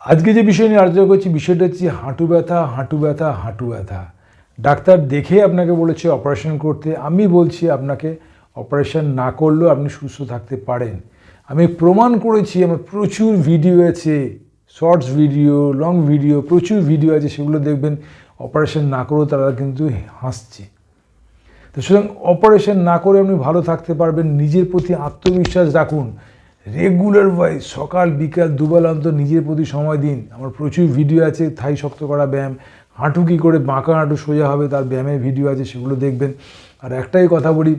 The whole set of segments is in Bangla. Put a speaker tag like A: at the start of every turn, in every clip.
A: আজকে যে বিষয় নিয়ে আলোচনা করছি বিষয়টা হচ্ছে হাঁটু ব্যথা হাঁটু ব্যথা হাঁটু ব্যথা। ডাক্তার দেখে আপনাকে বলেছে অপারেশন করতে, আমি বলছি আপনাকে অপারেশন না করলেও আপনি সুস্থ থাকতে পারেন। আমি প্রমাণ করেছি, আমার প্রচুর ভিডিও আছে, শর্টস ভিডিও, লং ভিডিও, প্রচুর ভিডিও আছে, সেগুলো দেখবেন। অপারেশন না করেও তারা কিন্তু হাসছে। তো সুতরাং অপারেশন না করে আপনি ভালো থাকতে পারবেন। নিজের প্রতি আত্মবিশ্বাস রাখুন, রেগুলার ওয়াইজ সকাল বিকাল দুবেলা অন্তর নিজের প্রতি সময় দিন। আমার প্রচুর ভিডিও আছে, থাই শক্ত করা ব্যায়াম, হাঁটু কী করে বাঁকা হাঁটু সোজা হবে তার ব্যায়ামের ভিডিও আছে, সেগুলো দেখবেন। আর একটাই কথা বলি,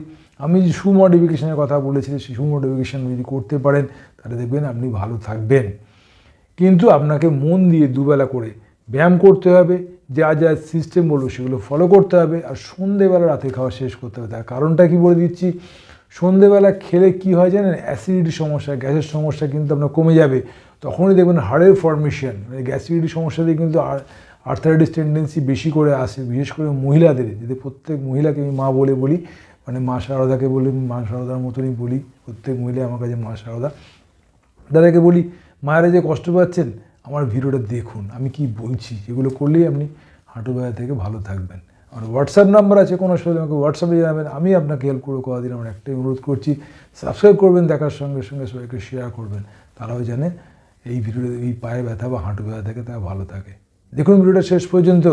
A: আমি যে শু মডিফিকেশনের কথা বলেছি, সেই শু মডিফিকেশন যদি করতে পারেন তাহলে দেখবেন আপনি ভালো থাকবেন। কিন্তু আপনাকে মন দিয়ে দুবেলা করে ব্যায়াম করতে হবে, যা যা সিস্টেম বলবো সেগুলো ফলো করতে হবে। আর সন্ধেবেলা রাতে খাওয়া শেষ করতে হবে। তার কারণটা কি বলে দিচ্ছি, সন্ধেবেলা খেলে কি হয় জানেন, অ্যাসিডিটির সমস্যা, গ্যাসের সমস্যা কিন্তু আপনার কমে যাবে। তখনই দেখবেন হাড়ের ফর্মেশন, মানে গ্যাসিডিটির সমস্যা দিয়ে কিন্তু আর্থারাইটিস টেন্ডেন্সি বেশি করে আসে, বিশেষ করে মহিলাদের। যদি প্রত্যেক মহিলাকে আমি মা বলে বলি, মানে মা শারদাকে বলি, মা শারদার মতনই বলি, প্রত্যেক মহিলা আমার কাছে মা শারদা। দাদাকে বলি, মায়েরা যে কষ্ট পাচ্ছেন আমার ভিডিওটা দেখুন, আমি কি বলছি, এগুলো করলেই আপনি হাঁটু ব্যথা থেকে ভালো থাকবেন। আমার হোয়াটসঅ্যাপ নাম্বার আছে, কোনো অসুবিধা আমাকে হোয়াটসঅ্যাপে জানাবেন, আমি আপনাকে হেল্প করে দিন। আমার একটাই অনুরোধ করছি, সাবস্ক্রাইব করবেন, দেখার সঙ্গে সঙ্গে সবাইকে শেয়ার করবেন, তারাও জানে এই ভিডিওটা, এই পায়ে ব্যথা বা হাঁটু ব্যথা থেকে তারা ভালো থাকে। দেখুন ভিডিওটা শেষ পর্যন্ত।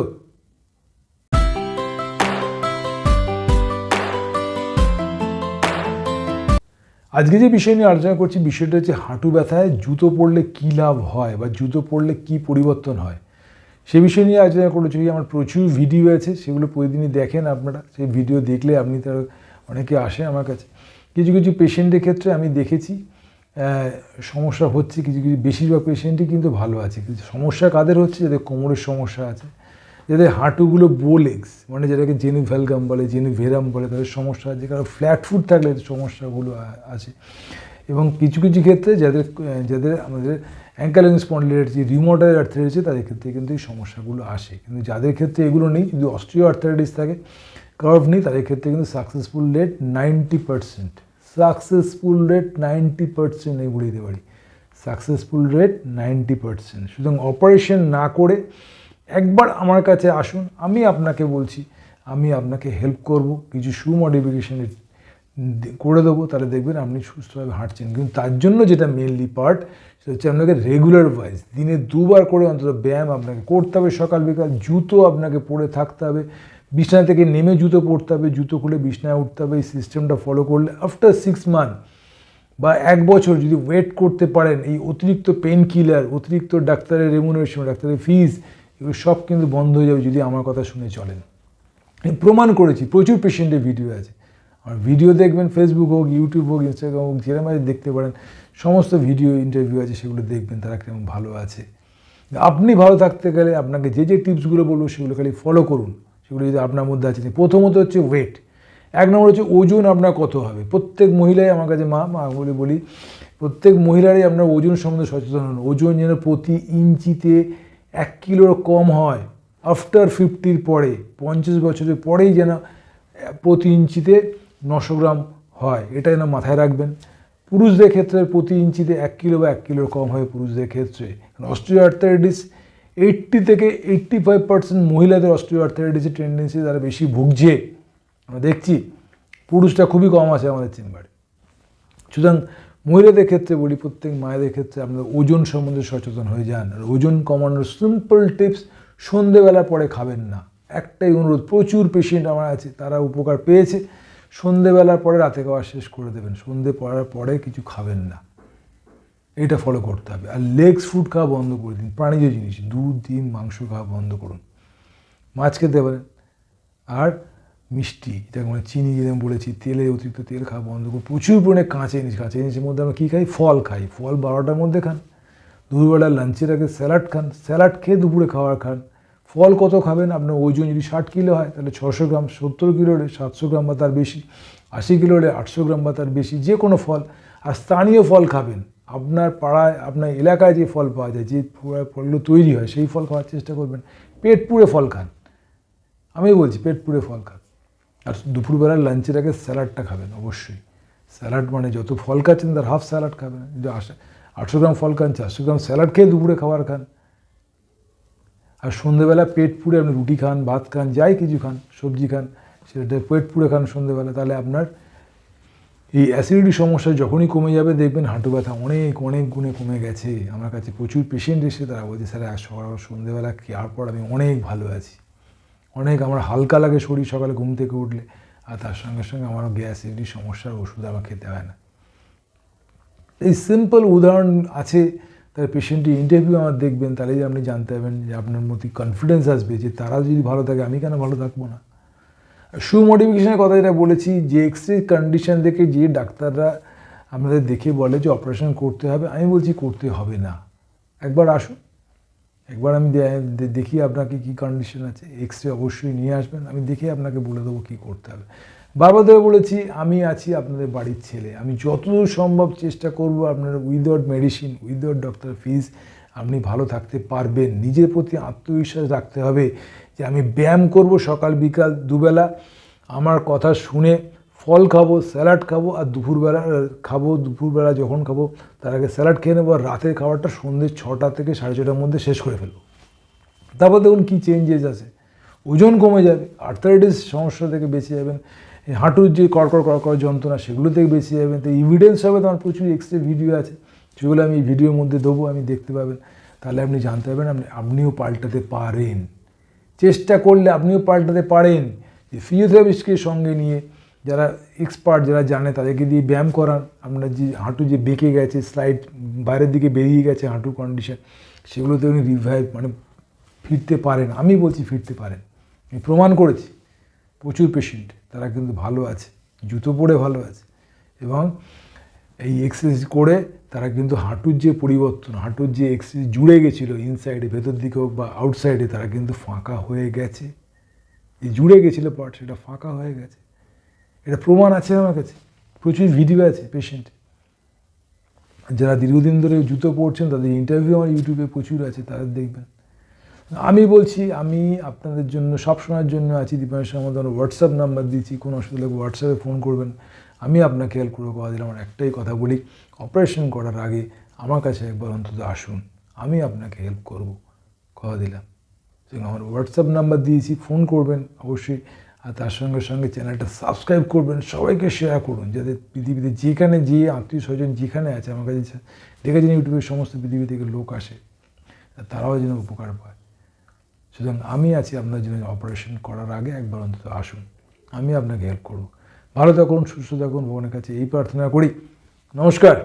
A: আজকে যে বিষয় নিয়ে আলোচনা করছি বিষয়টা হচ্ছে হাঁটু ব্যথায় জুতো পরলে কী লাভ হয় বা জুতো পরলে কী পরিবর্তন হয়, সে বিষয় নিয়ে আলোচনা করেছি। আমার প্রচুর ভিডিও আছে, সেগুলো প্রতিদিনই দেখেন আপনারা। সেই ভিডিও দেখলে আপনি তার অনেকে আসে আমার কাছে। কিছু কিছু পেশেন্টের ক্ষেত্রে আমি দেখেছি সমস্যা হচ্ছে, কিছু কিছু বেশিরভাগ পেশেন্টই কিন্তু ভালো আছে। কিন্তু সমস্যা কাদের হচ্ছে, যাদের কোমরের সমস্যা আছে, যাদের হাঁটুগুলো বোলেক্স, মানে যেটাকে জেনুভ্যালগাম বলে, জেনুভেরাম বলে, তাদের সমস্যা আছে। কারণ ফ্ল্যাট ফুট থাকলে সমস্যাগুলো আছে। এবং কিছু কিছু ক্ষেত্রে যাদের যাদের আমাদের অ্যাঙ্কেল স্পন্ডিলাইটিস, রিউমাটয়েড আর্থ্রাইটিস, তাদের ক্ষেত্রে কিন্তু এই সমস্যাগুলো আসে। কিন্তু যাদের ক্ষেত্রে এগুলো নেই, যদি অস্টিও আর্থ্রাইটিস থাকে, কার্ভ নেই, তাদের ক্ষেত্রে কিন্তু সাকসেসফুল রেট 90%। সাকসেসফুল রেট 90%, এই বলে দিতে পারি, সাকসেসফুল রেট 90%। সুতরাং অপারেশন না করে একবার আমার কাছে আসুন, আমি আপনাকে বলছি, আমি আপনাকে হেল্প করব, কিছু শু মডিফিকেশান করে দেবো, তাহলে দেখবেন আপনি সুস্থভাবে হাঁটছেন। কিন্তু তার জন্য যেটা মেনলি পার্ট, সেটা হচ্ছে আপনাকে রেগুলার ওয়াইজ দিনে দুবার করে অন্তত ব্যায়াম আপনাকে করতে হবে, সকাল বিকাল। জুতো আপনাকে পরে থাকতে হবে, বিছানা থেকে নেমে জুতো পরতে হবে, জুতো খুলে বিছানায় উঠতে হবে। এই সিস্টেমটা ফলো করলে আফটার 6 মান্থ বা 1 বছর যদি ওয়েট করতে পারেন, এই অতিরিক্ত পেন কিলার, অতিরিক্ত ডাক্তারের রেমুনারেশন, ডাক্তারের ফিস, এগুলো সব কিন্তু বন্ধ হয়ে যাবে যদি আমার কথা শুনে চলেন। আমি প্রমাণ করেছি, প্রচুর পেশেন্টের ভিডিও আছে। আর ভিডিও দেখবেন, ফেসবুক হোক, ইউটিউব হোক, ইনস্টাগ্রাম হোক, যেরকম দেখতে পারেন, সমস্ত ভিডিও ইন্টারভিউ আছে, সেগুলো দেখবেন তারা কেমন ভালো আছে। আপনি ভালো থাকতে গেলে আপনাকে যে যে টিপসগুলো বলবো সেগুলো খালি ফলো করুন। সেগুলো যদি আপনার মধ্যে আছে, প্রথমত হচ্ছে ওয়েট, 1 নম্বর হচ্ছে ওজন আপনার কত হবে। প্রত্যেক মহিলাই আমার কাছে মা বলি, প্রত্যেক মহিলারই আপনার ওজন সম্বন্ধে সচেতন হন। ওজন যেন প্রতি ইঞ্চিতে 1 কিলোর কম হয়। আফটার 50-র পরে, 50 বছরের পরেই যেন প্রতি ইঞ্চিতে 900 গ্রাম হয়, এটা যেন মাথায় রাখবেন। পুরুষদের ক্ষেত্রে প্রতি ইঞ্চিতে 1 কিলো বা 1 কিলোর কম হয় পুরুষদের ক্ষেত্রে। অস্টিও আর্থ্রাইটিস 80 থেকে 85% মহিলাদের অস্টিও আর্থ্রাইটিসের টেন্ডেন্সি তারা বেশি ভুগছে, আমরা দেখছি। পুরুষটা খুবই কম আছে আমাদের চেম্বারে। সুতরাং মহিলাদের ক্ষেত্রে বলি, প্রত্যেক মায়েদের ক্ষেত্রে আপনাদের ওজন সম্বন্ধে সচেতন হয়ে যান। আর ওজন কমানোর সিম্পল টিপস, সন্ধেবেলা পরে খাবেন না, একটাই অনুরোধ। প্রচুর পেশেন্ট আমার আছে, তারা উপকার পেয়েছে। সন্ধেবেলার পরে রাতে খাওয়া শেষ করে দেবেন, সন্ধে পড়ার পরে কিছু খাবেন না, এটা ফলো করতে হবে। আর লেগস ফুড খাওয়া বন্ধ করে দিন, প্রাণীজ জিনিস, দুধ, ডিম, মাংস খাওয়া বন্ধ করুন। মাছ খেতে পারেন। আর মিষ্টি, যেটাকে মানে চিনি যেরকম বলেছি, তেলে অতিরিক্ত তেল খাওয়া বন্ধ করুন। প্রচুর পরিমাণে কাঁচা জিনিস, কাঁচা জিনিসের মধ্যে আমরা কী খাই, ফল খাই, ফল 12টার মধ্যে খান। দুপুরবেলা লাঞ্চের আগে স্যালাড খান, স্যালাড খেয়ে দুপুরে খাবার খান। ফল কত খাবেন, আপনার ওজন যদি 60 কিলো হয় তাহলে 600 গ্রাম, 70 কিলো হলে 700 গ্রাম বা তার বেশি, 80 কিলো হলে 800 গ্রাম বা তার বেশি, যে কোনো ফল। আর স্থানীয় ফল খাবেন, আপনার পাড়ায়, আপনার এলাকায় যে ফল পাওয়া যায়, যে ফলগুলো তৈরি হয়, সেই ফল খাওয়ার চেষ্টা করবেন। পেট পুড়ে ফল খান, আমি বলছি পেট পুড়ে ফল খান। আর দুপুরবেলার লাঞ্চের আগে স্যালাডটা খাবেন অবশ্যই। স্যালাড মানে যত ফল খাচ্ছেন তার হাফ স্যালাড খাবেন। যদি 800 গ্রাম ফল খান, 400 গ্রাম স্যালাড খেয়ে দুপুরে খাবার খান। আর সন্ধ্যেবেলা পেট পুড়ে আপনি রুটি খান, ভাত খান, যাই কিছু খান, সবজি খান, সেটা পেট পুড়ে খান সন্ধ্যেবেলা, তাহলে আপনার এই অ্যাসিডিটি সমস্যা যখনই কমে যাবে দেখবেন হাঁটু ব্যথা অনেক অনেক গুণে কমে গেছে। আমার কাছে প্রচুর পেশেন্ট এসে তারা বলছে স্যার আজ সকাল সন্ধ্যেবেলা খাওয়ার পর আমি অনেক ভালো আছি, অনেক আমার হালকা লাগে শরীর সকালে ঘুম থেকে উঠলে, আর তার সঙ্গে সঙ্গে আমার গ্যাস অ্যাসিডিটির সমস্যার ওষুধ আমার খেতে হয় না। এই সিম্পল উদাহরণ আছে, তার পেশেন্টের ইন্টারভিউ আমার দেখবেন, তাহলেই আপনি জানতে পারবেন যে আপনার মধ্যে কনফিডেন্স আসবে যে তারা যদি ভালো থাকে আমি কেন ভালো থাকবো না। শু মডিফিকেশনের কথা যেটা বলেছি, যে এক্সরে কন্ডিশন দেখে যে ডাক্তাররা আপনাদের দেখে বলে যে অপারেশন করতে হবে, আমি বলছি করতে হবে না, একবার আসুন, একবার আমি দেখি আপনাকে কী কন্ডিশন আছে, এক্সরে অবশ্যই নিয়ে আসবেন, আমি দেখে আপনাকে বলে দেবো কী করতে হবে। বারবার ধরে বলেছি আমি আছি আপনাদের বাড়ির ছেলে, আমি যতদূর সম্ভব চেষ্টা করব আপনার উইদাউট মেডিসিন, উইদাউট ডক্টর ফিজ আপনি ভালো থাকতে পারবেন। নিজের প্রতি আত্মবিশ্বাস রাখতে হবে যে আমি ব্যায়াম করব সকাল বিকাল দুবেলা, আমার কথা শুনে ফল খাবো, স্যালাড খাবো, আর দুপুরবেলা যখন খাবো তার আগে স্যালাড খেয়ে নেবো, আর রাতের খাবারটা সন্ধ্যে 6টা থেকে 6:30টার মধ্যে শেষ করে ফেলবো। তারপর দেখুন কী চেঞ্জেস আছে, ওজন কমে যাবে, আর্থারাইটিস সমস্যা থেকে বেঁচে যাবেন, হাঁটুর যে কড়কড় যন্ত্রণা সেগুলো থেকে বেঁচে যাবেন। তো এভিডেন্স হবে, তোমার প্রচুর এক্সরে ভিডিও আছে, সেগুলো আমি ভিডিওর মধ্যে দেবো, আমি দেখতে পাবেন, তাহলে আপনি জানতে পারবেন আপনিও পাল্টাতে পারেন। চেষ্টা করলে আপনিও পাল্টাতে পারেন। যে ফিজিওথেরাপিস্টকে সঙ্গে নিয়ে, যারা এক্সপার্ট, যারা জানে, তাদেরকে দিয়ে ব্যায়াম করান, আপনার যে হাঁটু যে বেঁকে গেছে, স্লাইড বাইরের দিকে বেরিয়ে গেছে হাঁটুর কন্ডিশন, সেগুলোতে উনি রিভাইভ ফিরতে পারেন। আমি বলছি ফিরতে পারেন, আমি প্রমাণ করেছি, প্রচুর পেশেন্ট তারা কিন্তু ভালো আছে, জুতো পরে ভালো আছে, এবং এই এক্সারসাইজ করে তারা কিন্তু হাঁটুর যে পরিবর্তন, হাঁটুর যে এক্সারসাইজ জুড়ে গেছিলো ইনসাইডে, ভেতর দিকে হোক বা আউটসাইডে, তারা কিন্তু ফাঁকা হয়ে গেছে। এই জুড়ে গেছিলো পার্ট, সেটা ফাঁকা হয়ে গেছে, এটা প্রমাণ আছে আমার কাছে, প্রচুর ভিডিও আছে পেশেন্ট। যারা দীর্ঘদিন ধরে জুতো পরছেন তাদের ইন্টারভিউ আমার ইউটিউবে প্রচুর আছে, তাদের দেখবেন। আমি বলছি আমি আপনাদের জন্য সবসময়ের জন্য আছি। দীপাংশু আমাদের হোয়াটসঅ্যাপ নাম্বার দিচ্ছি, কোনো অসুবিধা লাগবে হোয়াটসঅ্যাপে ফোন করবেন, আমি আপনাকে হেল্প করে কথা দিলাম। আমার একটাই কথা বলি, অপারেশন করার আগে আমার কাছে একবার অন্তত আসুন, আমি আপনাকে হেল্প করব, কথা দিলাম। আমার হোয়াটসঅ্যাপ নাম্বার দিয়েছি, ফোন করবেন অবশ্যই, আর তার সঙ্গে সঙ্গে চ্যানেলটা সাবস্ক্রাইব করবেন, সবাইকে শেয়ার করুন, যাতে পৃথিবীতে যেখানে যে আত্মীয় স্বজন যেখানে আছে, আমার কাছে দেখেছেন ইউটিউবের সমস্ত পৃথিবী থেকে লোক আসে, তারাও যেন উপকার পায়। সুতরাং আমি আছি আপনার জন্য, অপারেশন করার আগে একবার অন্তত আসুন, আমি আপনাকে হেল্প করব। ভালো থাকুন, সুস্থ থাকুন, ভগবানের কাছে এই প্রার্থনা করি। নমস্কার।